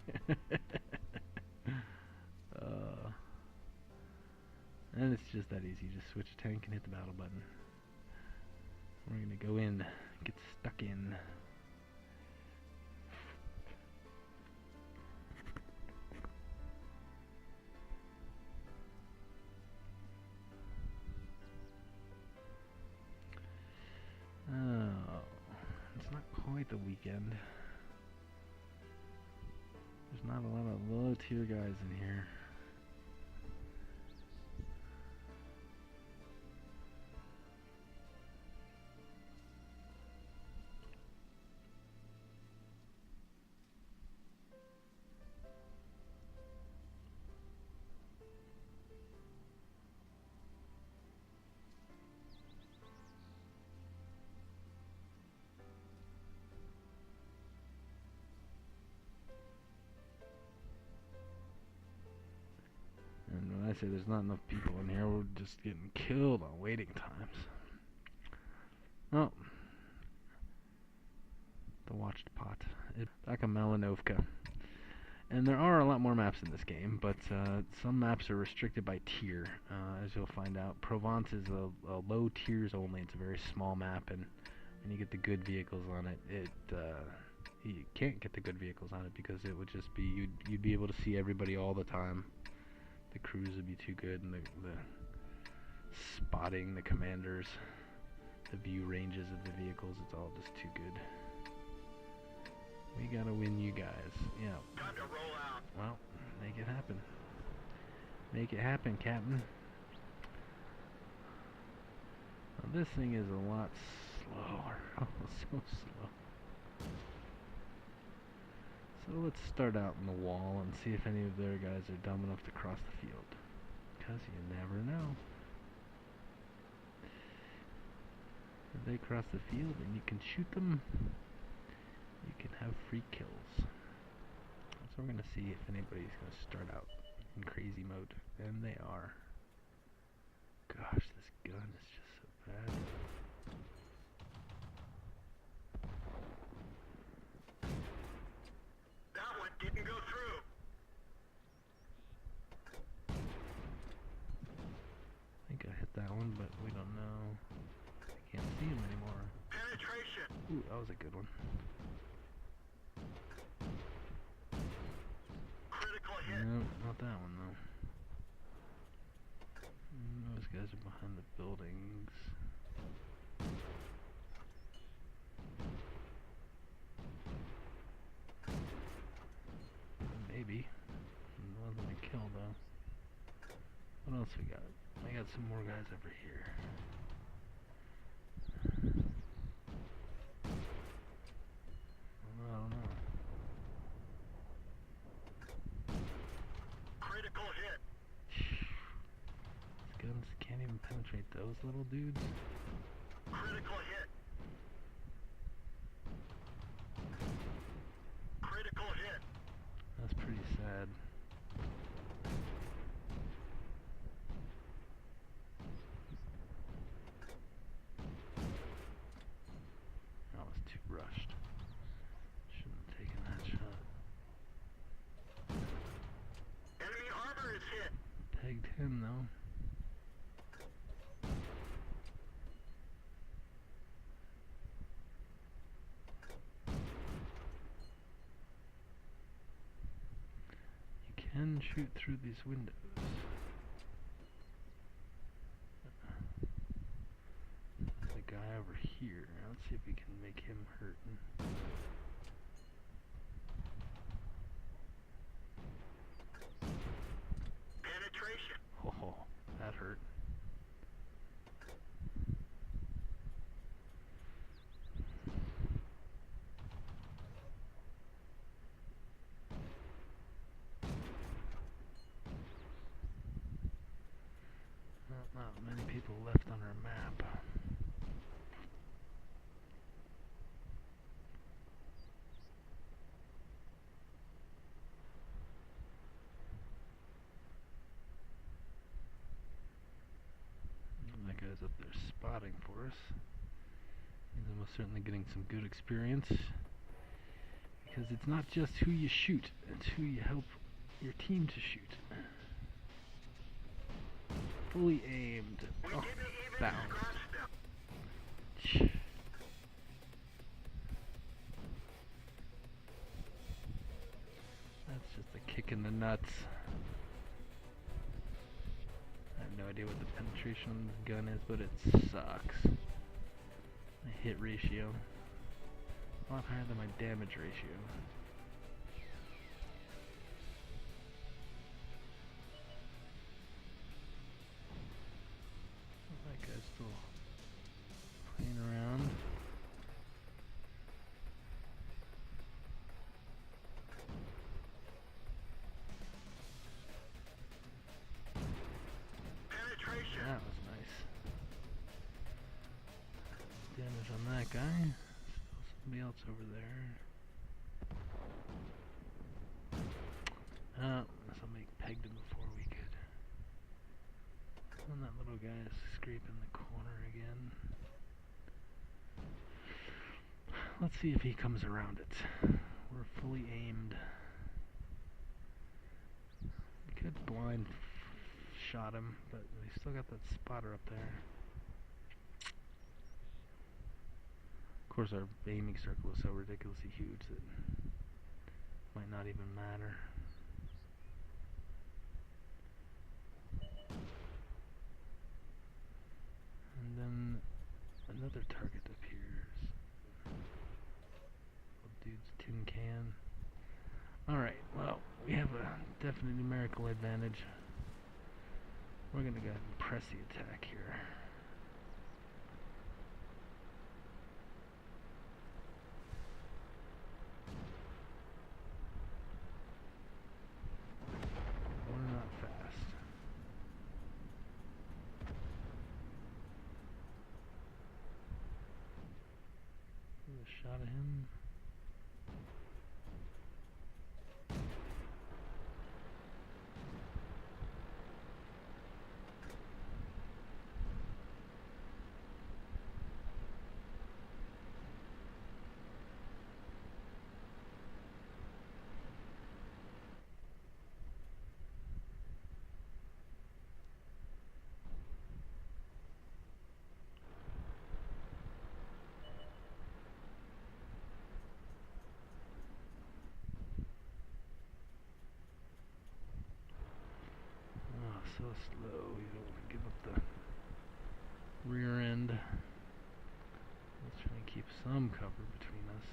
And it's just that easy. Just switch a tank and hit the battle button. We're gonna go in, get stuck in. Oh, it's not quite the weekend. There's not a lot of low tier guys in here. I say there's not enough people in here. We're just getting killed on waiting times. Oh. The watched pot. It's back on Malinovka. And there are a lot more maps in this game, but some maps are restricted by tier, as you'll find out. Provence is a low tiers only. It's a very small map, and when you get the good vehicles on it, you can't get the good vehicles on it because it would just be you'd be able to see everybody all the time. The crews would be too good, and the spotting, the commanders, the view ranges of the vehicles, it's all just too good. We gotta win, you guys. Yeah. Time to roll out. Well, make it happen. Make it happen, Captain. Now, this thing is a lot slower. Oh, so slow. So let's start out in the wall and see if any of their guys are dumb enough to cross the field. Because you never know. If they cross the field and you can shoot them, you can have free kills. So we're going to see if anybody's going to start out in crazy mode. And they are. Gosh, this gun is just so bad. That one didn't go through. I think I hit that one, but we don't know. I can't see him anymore. Penetration. Ooh, that was a good one. Critical hit. No, not that one though. Those guys are behind the buildings. Maybe. Wasn't a kill though. What else we got? I got some more guys over here. I don't know. Critical hit. These guns can't even penetrate those little dudes. Critical hit. Critical hit. That's pretty sad. That was too rushed. Shouldn't have taken that shot. Enemy armor is hit. Pegged him though. You can shoot through these windows. There's a guy over here. Let's see if we can make him hurt. Penetration. Oh, that hurt. Not many people left on our map. That guy's up there spotting for us. He's almost certainly getting some good experience. Because it's not just who you shoot, it's who you help your team to shoot. Fully aimed. We Oh, didn't even bounced. scratch them. That's just a kick in the nuts. I have no idea what the penetration on this gun is, but it sucks. My hit ratio. A lot higher than my damage ratio. That guy's still playing around. Penetration. That was nice. Damage on that guy. Still somebody else over there. Somebody pegged him before we could. And that little guy is scraping the corner again. Let's see if he comes around it. We're fully aimed. We could blind shot him, but we still got that spotter up there. Of course, our aiming circle is so ridiculously huge that it might not even matter. And then another target appears. Little dude's tin can. Alright, well, we have a definite numerical advantage. We're gonna go ahead and press the attack here. We're not fast. Get a shot at him. So slow, you don't want to give up the rear end. Let's try and keep some cover between us.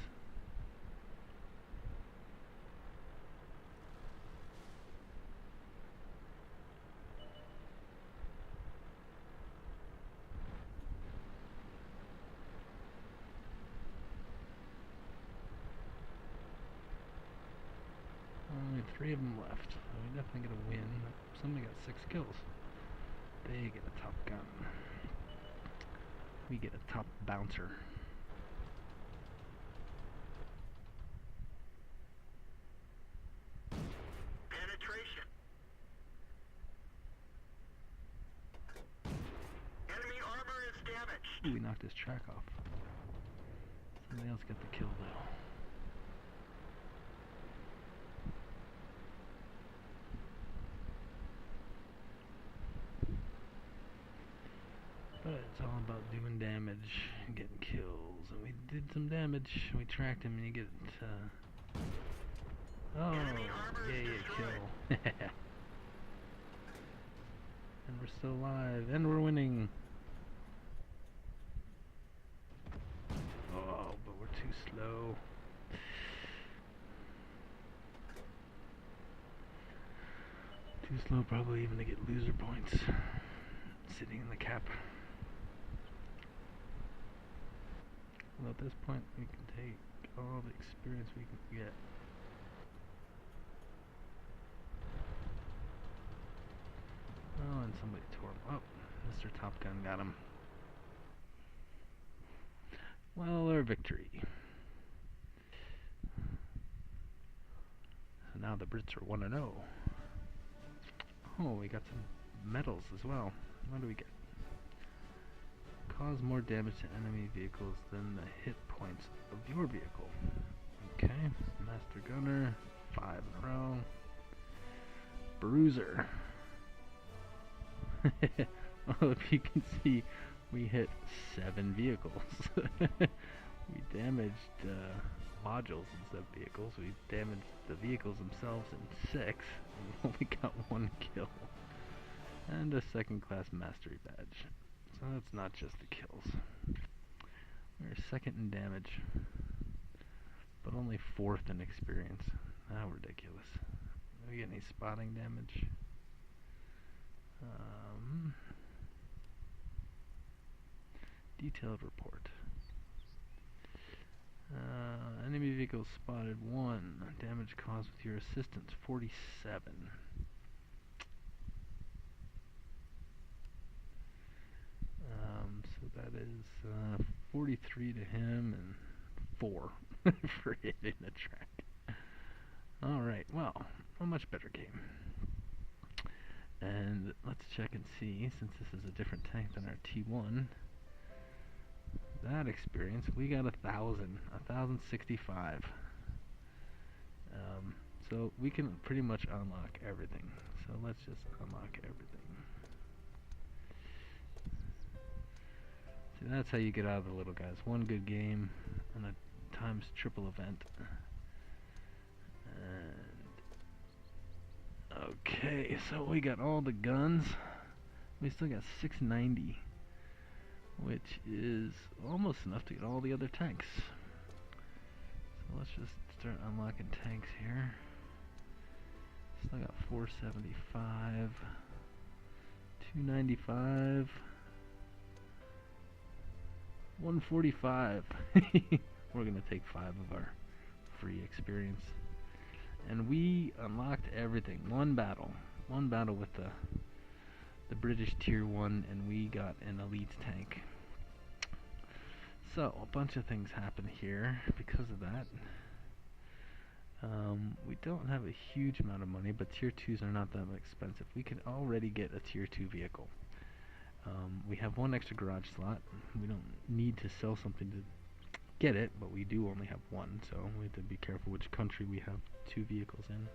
Only 3 of them left. We're definitely gonna win. Somebody got 6 kills. They get a top gun. We get a top bouncer. Penetration. Enemy armor is damaged. Ooh, we knocked his track off. Somebody else got the kill though. But it's all about doing damage and getting kills. And we did some damage. We tracked him and you get oh, yeah, kill. And we're still alive. And we're winning. Oh, but we're too slow. Too slow probably even to get loser points. Sitting in the cap. Well, at this point, we can take all the experience we can get. Oh, and somebody tore him up. Mr. Top Gun got him. Well, our victory. So now the Brits are 1-0. Oh, we got some medals as well. What do we get? Cause more damage to enemy vehicles than the hit points of your vehicle. Okay, Master Gunner, 5 in a row. Bruiser. Well, if you can see, we hit 7 vehicles. We damaged modules instead of vehicles. We damaged the vehicles themselves in 6, and we only got 1 kill. And a 2nd class mastery badge. So that's not just the kills. We're 2nd in damage, but only 4th in experience. How ridiculous. Do we get any spotting damage? Detailed report. Enemy vehicles spotted 1. Damage caused with your assistance 47. So that is 43 to him and 4 for hitting the track. Alright, well, a much better game. And let's check and see, since this is a different tank than our T1, that experience, we got 1,065. So we can pretty much unlock everything. So let's just unlock everything. See, that's how you get out of the little guys. One good game and a times triple event. And okay, so we got all the guns. We still got 690, which is almost enough to get all the other tanks. So let's just start unlocking tanks here. Still got 475, 295, 145. We're gonna take 5 of our free experience. And we unlocked everything. One battle with the British Tier 1, and we got an elite tank. So a bunch of things happen here because of that. We don't have a huge amount of money, but Tier 2s are not that expensive. We can already get a Tier 2 vehicle. We have 1 extra garage slot. We don't need to sell something to get it, but we do only have 1, so we have to be careful which country we have 2 vehicles in.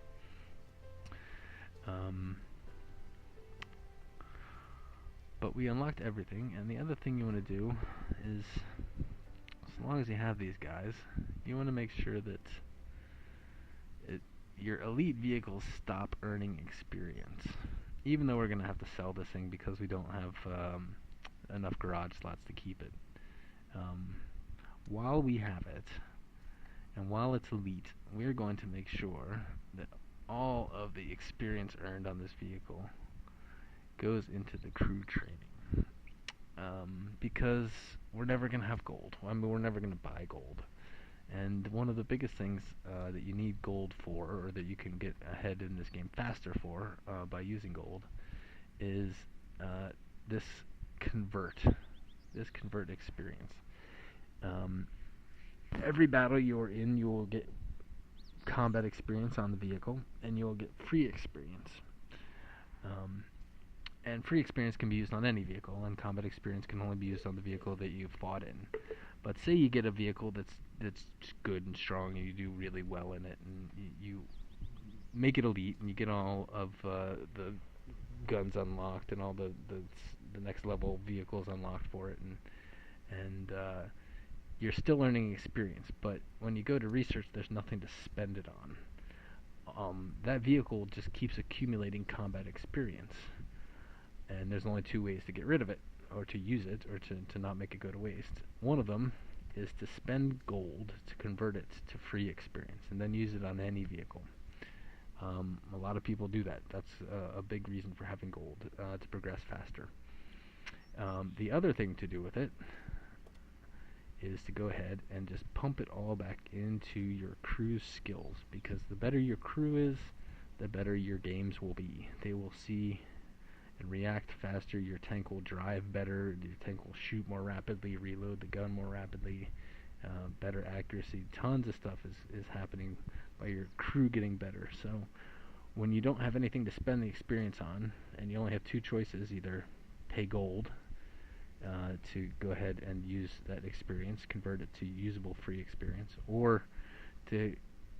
But we unlocked everything, and the other thing you want to do is, as long as you have these guys, you want to make sure that your elite vehicles stop earning experience. Even though we're going to have to sell this thing because we don't have enough garage slots to keep it. While we have it, and while it's elite, we're going to make sure that all of the experience earned on this vehicle goes into the crew training. Because we're never going to have gold. I mean, we're never going to buy gold. And one of the biggest things that you need gold for, or that you can get ahead in this game faster for by using gold, is this convert experience. Every battle you're in, you will get combat experience on the vehicle, and you will get free experience. And free experience can be used on any vehicle, and combat experience can only be used on the vehicle that you've fought in. But say you get a vehicle that's good and strong, and you do really well in it, and you make it elite, and you get all of the guns unlocked, and all the next level vehicles unlocked for it, and you're still earning experience. But when you go to research, there's nothing to spend it on. That vehicle just keeps accumulating combat experience. And there's only 2 ways to get rid of it, or to use it, or to not make it go to waste. One of them is to spend gold to convert it to free experience, and then use it on any vehicle. A lot of people do that. That's a big reason for having gold, to progress faster. The other thing to do with it is to go ahead and just pump it all back into your crew's skills, because the better your crew is, the better your games will be. They will see and react faster, your tank will drive better, your tank will shoot more rapidly, reload the gun more rapidly, better accuracy. Tons of stuff is happening by your crew getting better. So when you don't have anything to spend the experience on, and you only have 2 choices, either pay gold to go ahead and use that experience, convert it to usable free experience, or to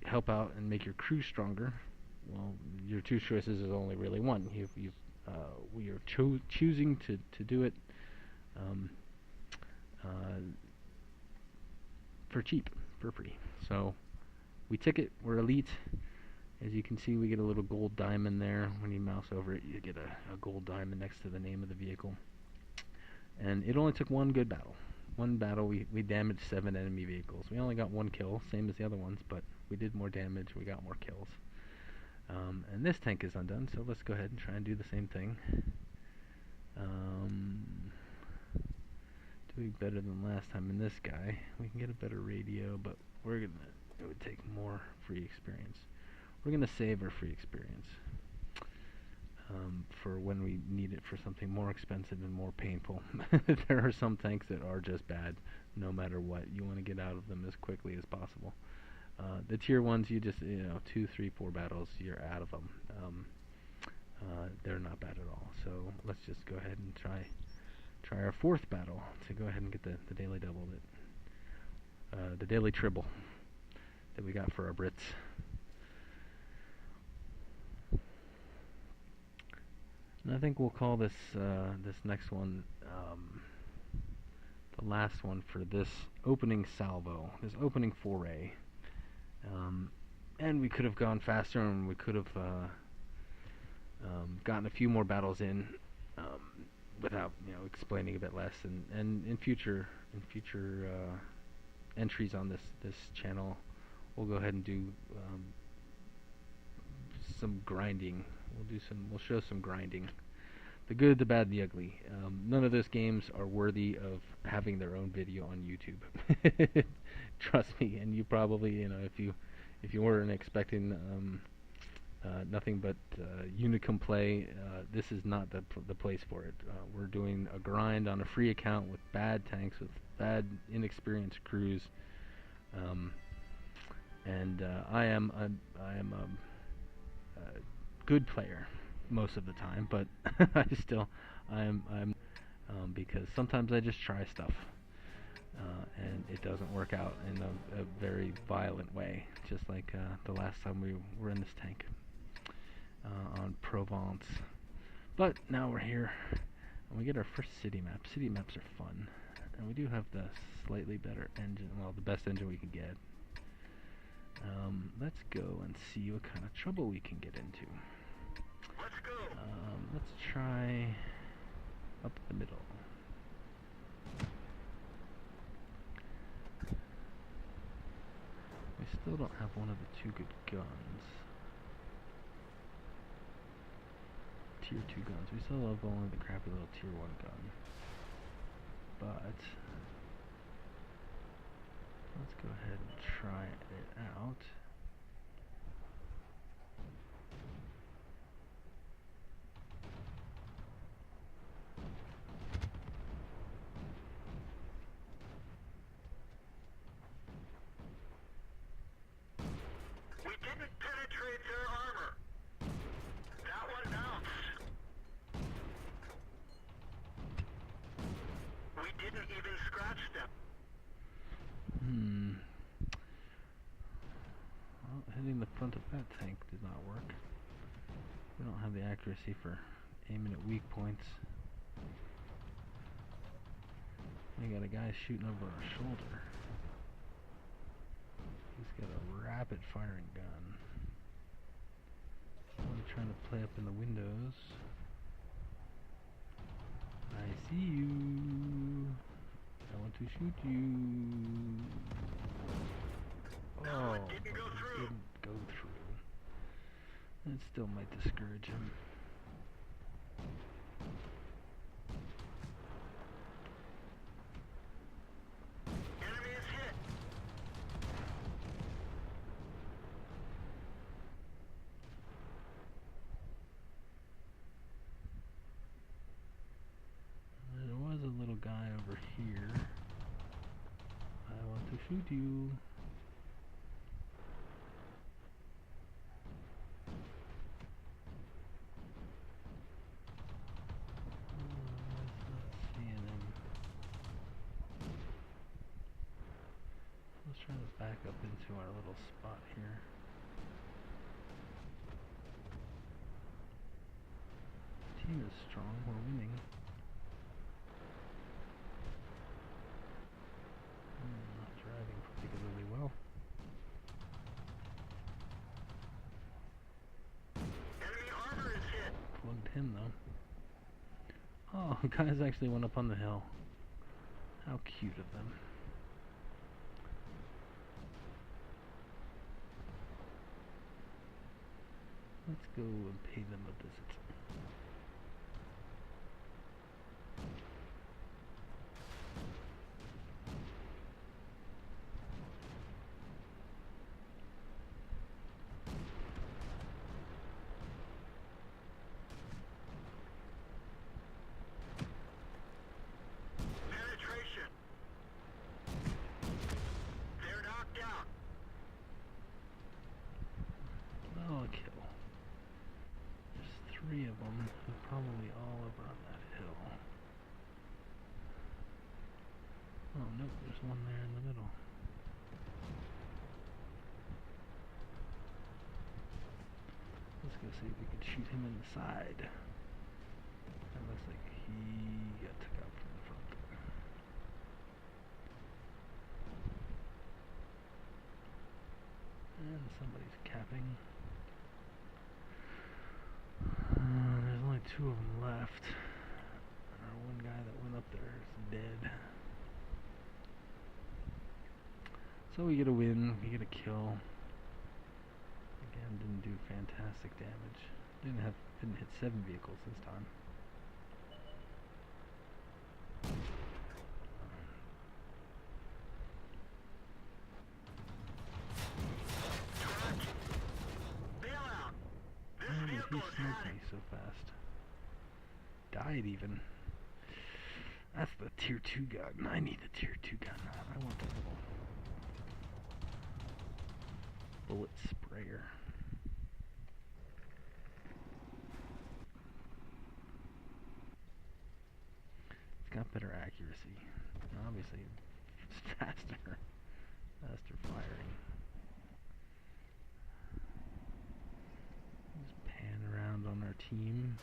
help out and make your crew stronger, well, your 2 choices is only really one. We are choosing to do it for cheap, for free. So we tick it. We're elite. As you can see, we get a little gold diamond there. When you mouse over it, you get a gold diamond next to the name of the vehicle. And it only took 1 good battle. One battle, we damaged 7 enemy vehicles. We only got 1 kill, same as the other ones, but we did more damage. We got more kills. And this tank is undone, so let's go ahead and try and do the same thing. Doing better than last time in this guy. We can get a better radio, but it would take more free experience. We're gonna save our free experience for when we need it for something more expensive and more painful. There are some tanks that are just bad, no matter what. You want to get out of them as quickly as possible. The tier 1s, you just, 2, 3, 4 battles, you're out of them. they're not bad at all. So let's just go ahead and try our fourth battle to go ahead and get the daily double, the daily triple that we got for our Brits. And I think we'll call this this next one the last one for this opening salvo, this opening foray. And we could have gone faster, and we could have gotten a few more battles in without, explaining a bit less. And in future entries on this channel, we'll go ahead and do some grinding. We'll show some grinding. The good, the bad, the ugly. None of those games are worthy of having their own video on YouTube. Trust me. And you probably, if you weren't expecting nothing but Unicum play, this is not the place for it. We're doing a grind on a free account with bad tanks, with bad, inexperienced crews, and I am a good player most of the time, but I'm because sometimes I just try stuff, and it doesn't work out in a very violent way, just like the last time we were in this tank on Provence. But now we're here, and we get our first city map. City maps are fun, and we do have the slightly better engine, well, the best engine we can get. Let's go and see what kind of trouble we can get into. Let's go. Let's try up the middle. We still don't have one of the two good guns. Tier 2 guns. We still have only the crappy little Tier 1 gun. But let's go ahead and try it out. We didn't penetrate their armor. That one bounced. We didn't even scratch them. Well, hitting the front of that tank did not work. We don't have the accuracy for aiming at weak points. We got a guy shooting over our shoulder. He's got a rapid firing gun. I'm trying to play up in the windows. I see you. I want to shoot you. Oh, It didn't go through. Didn't go through. That still might discourage him. Enemy is hit. There was a little guy over here. I want to shoot you. Not seeing him. Let's try to back up into our little spot here. Team is strong. We're winning. Not driving particularly well. Enemy armor is hit. Plugged him though. Oh, guys actually went up on the hill. How cute of them. Let's go and pay them a visit. Penetration. They're knocked out. Oh, a kill. There's 3 of them, and probably all over on that hill. Oh no, there's one there in the middle. Let's go see if we can shoot him in the side. That looks like he got took out from the front. And somebody's capping. There's only 2 of them left. Our one guy that went up there is dead. So we get a win, we get a kill. Again, didn't do fantastic damage. Didn't hit 7 vehicles this time. How did he smoke me so fast? Died even. That's the tier 2 gun. I need the tier 2 gun. I want the little bullet sprayer. It's got better accuracy. Obviously, it's faster firing. Just pan around on our team.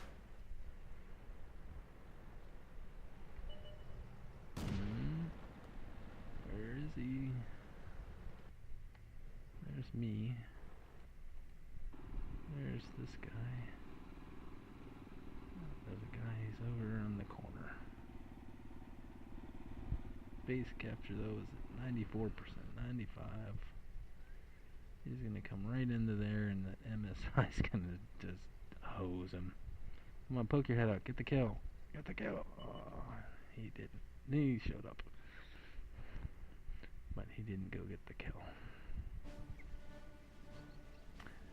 Where is he? There's me. There's this guy. There's a guy, he's over in the corner. Base capture though is at 94%, 95. He's gonna come right into there and the MSI's gonna just hose him. Come on, poke your head out, get the kill. Get the kill. Oh, he didn't. He showed up. But he didn't go get the kill.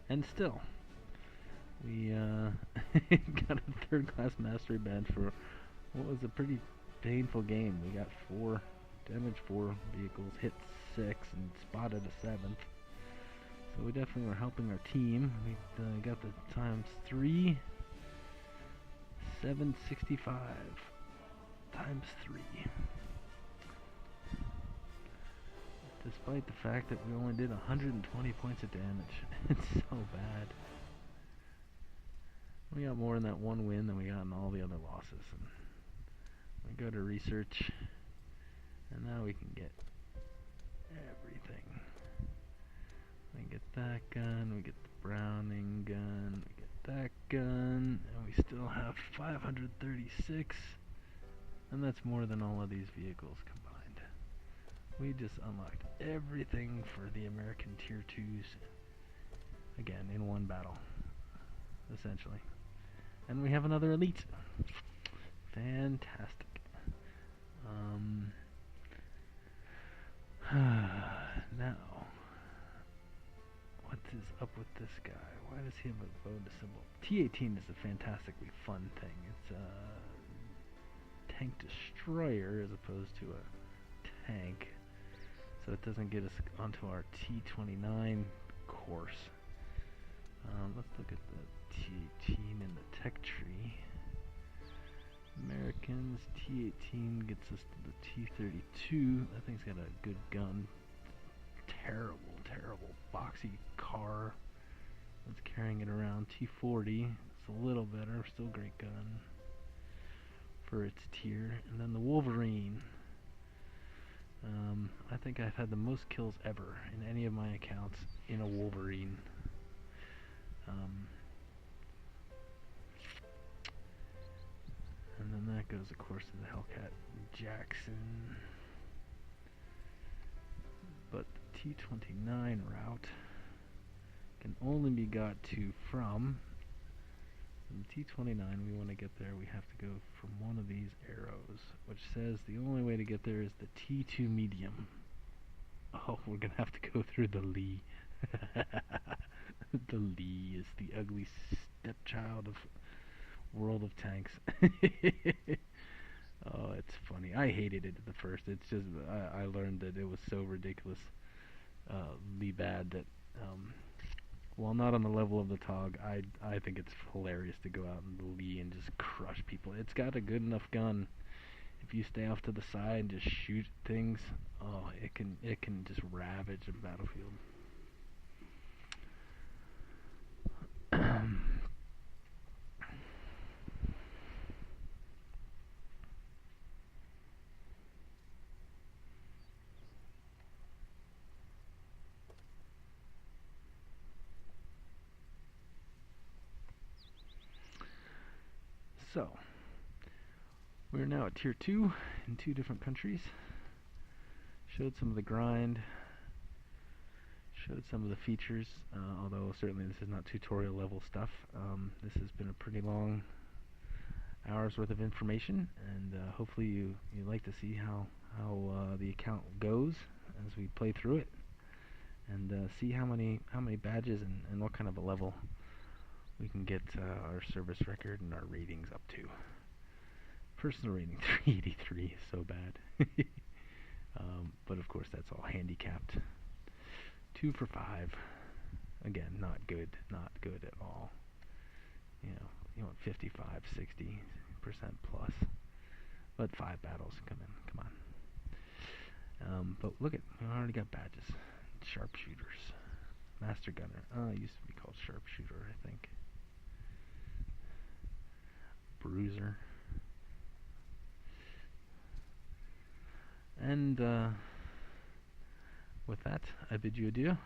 And still, we got a 3rd class mastery badge for what was a pretty painful game. We got 4, damaged 4 vehicles, hit 6, and spotted a 7th. So we definitely were helping our team. We got the ×3, 765 ×3. Despite the fact that we only did 120 points of damage. It's so bad. We got more in that one win than we got in all the other losses. And we go to research, and now we can get everything. We get that gun, we get the Browning gun, we get that gun, and we still have 536, and that's more than all of these vehicles combined. We just unlocked everything for the American tier 2s, again, in one battle, essentially. And we have another elite. Fantastic. Now, what is up with this guy? Why does he have a bow symbol? T-18 is a fantastically fun thing. It's a tank destroyer as opposed to a tank. So it doesn't get us onto our T-29 course. Let's look at the T-18 in the tech tree. Americans, T-18 gets us to the T-32. That thing's got a good gun. Terrible, terrible boxy car that's carrying it around. T-40, it's a little better, still great gun for its tier. And then the Wolverine. I think I've had the most kills ever in any of my accounts in a Wolverine. And then that goes, of course, to the Hellcat Jackson. But the T-29 route can only be got to from the T-29. We want to get there, we have to go from one of these arrows, which says the only way to get there is the T2 medium. Oh, we're gonna have to go through the Lee. The Lee is the ugly stepchild of World of Tanks. Oh, it's funny. I hated it at the first. It's just I learned that it was so ridiculously bad that while not on the level of the Tog, I think it's hilarious to go out in the Lee and just crush people. It's got a good enough gun. If you stay off to the side and just shoot things, oh, it can just ravage a battlefield. So, we're now at Tier 2 in 2 different countries. Showed some of the grind, showed some of the features, although certainly this is not tutorial level stuff. This has been a pretty long hours worth of information, and hopefully you like to see how the account goes as we play through it, and see how many badges and what kind of a level we can get our service record and our ratings up to. Personal rating 383 is so bad. But of course that's all handicapped. 2 for 5. Again, not good at all. You know, you want 55, 60% plus. Let 5 battles come in. Come on. But look at, we already got badges. Sharpshooters. Master Gunner. It used to be called Sharpshooter, I think. Bruiser. And with that, I bid you adieu.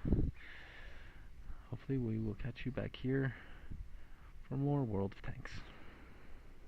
Hopefully we will catch you back here for more World of Tanks.